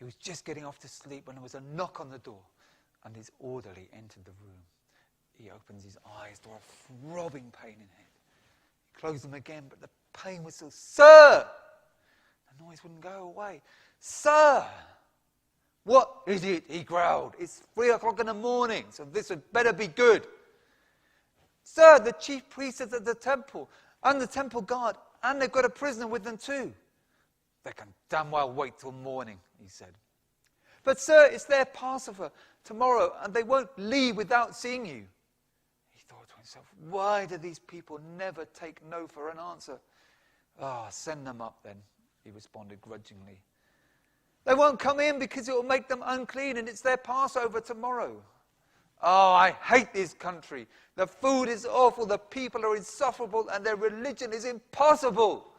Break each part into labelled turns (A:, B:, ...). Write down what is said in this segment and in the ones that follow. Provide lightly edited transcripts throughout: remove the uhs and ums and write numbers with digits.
A: was just getting off to sleep when there was a knock on the door, and his orderly entered the room. He opens his eyes to a throbbing pain in it. He closed them again, but the pain was still, "Sir!" The noise wouldn't go away. "Sir!" "What is it?" he growled. "It's 3:00 in the morning, so this had better be good." "Sir, the chief priest is at the temple, and the temple guard, and they've got a prisoner with them too." "They can damn well wait till morning," he said. "But sir, it's their Passover tomorrow, and they won't leave without seeing you." He thought to himself, why do these people never take no for an answer? Send them up then, he responded grudgingly. "They won't come in because it will make them unclean, and it's their Passover tomorrow." I hate this country. The food is awful, the people are insufferable, and their religion is impossible.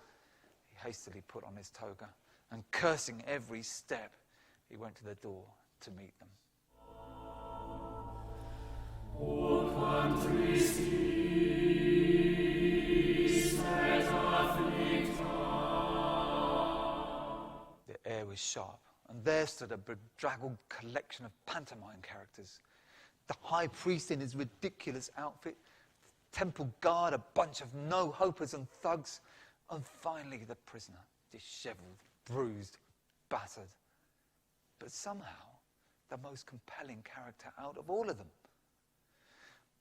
A: He hastily put on his toga, and cursing every step, he went to the door to meet them.
B: O country seat,
A: the air was sharp, and there stood a bedraggled collection of pantomime characters. The high priest in his ridiculous outfit, the temple guard, a bunch of no-hopers and thugs, and finally the prisoner, disheveled, bruised, battered. But somehow, the most compelling character out of all of them.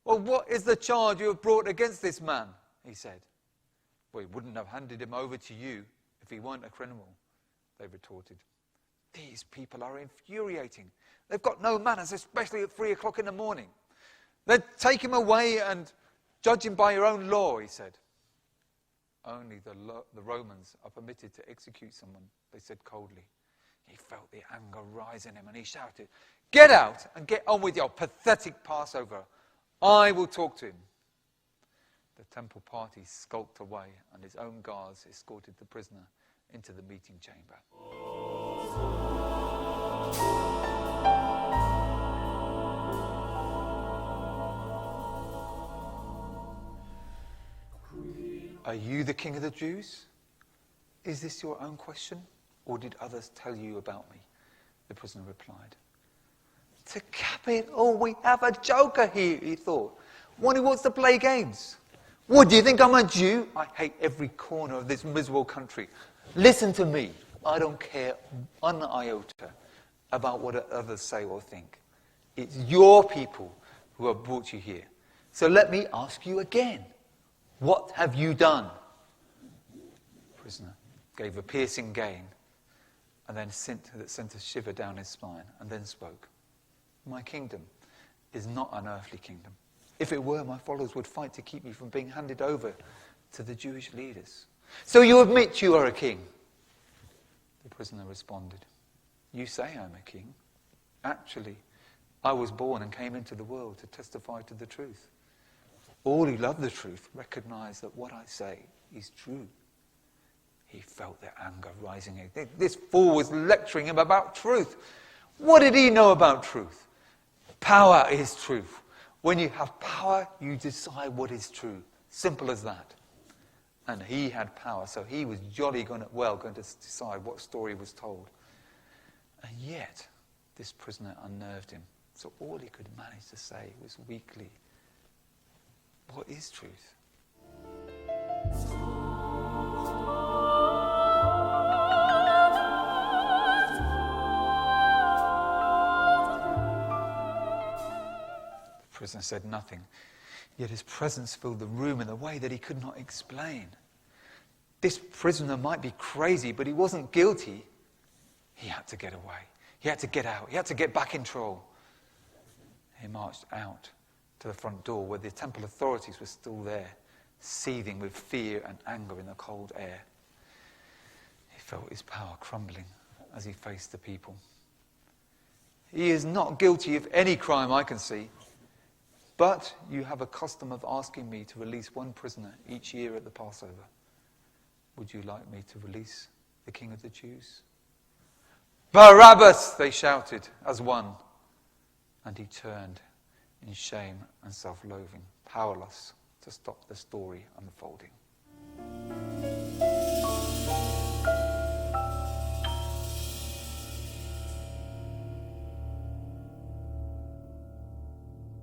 A: "Well, what is the charge you have brought against this man?" he said. "We wouldn't have handed him over to you if he weren't a criminal," they retorted. "These people are infuriating. They've got no manners, especially at 3:00 in the morning. Then take him away and judge him by your own law," he said. "Only the Romans are permitted to execute someone," they said coldly. He felt the anger rise in him, and he shouted, "Get out and get on with your pathetic Passover. I will talk to him." The temple party skulked away, and his own guards escorted the prisoner into the meeting chamber. "Are you the king of the Jews? Is this your own question, or did others tell you about me?" the prisoner replied. To cap it all, we have a joker here, he thought. One who wants to play games. "What, do you think I'm a Jew? I hate every corner of this miserable country. Listen to me. I don't care one iota about what others say or think. It's your people who have brought you here. So let me ask you again. What have you done?" The prisoner gave a piercing gain, and then sent a shiver down his spine, and then spoke. "My kingdom is not an earthly kingdom. If it were, my followers would fight to keep me from being handed over to the Jewish leaders." "So you admit you are a king?" The prisoner responded, "You say I'm a king. Actually, I was born and came into the world to testify to the truth. All who love the truth recognize that what I say is true." He felt the anger rising. This fool was lecturing him about truth. What did he know about truth? Power is truth. When you have power, you decide what is true. Simple as that. And he had power, so he was jolly going to decide what story was told. And yet, this prisoner unnerved him. So all he could manage to say was weakly, "What is truth?" The prisoner said nothing, yet his presence filled the room in a way that he could not explain. This prisoner might be crazy, but he wasn't guilty. He had to get away. He had to get out. He had to get back in control. He marched out to the front door where the temple authorities were still there, seething with fear and anger in the cold air. He felt his power crumbling as he faced the people. "He is not guilty of any crime I can see. But you have a custom of asking me to release one prisoner each year at the Passover. Would you like me to release the King of the Jews?" "Barabbas!" they shouted as one. And he turned in shame and self-loathing, powerless to stop the story unfolding.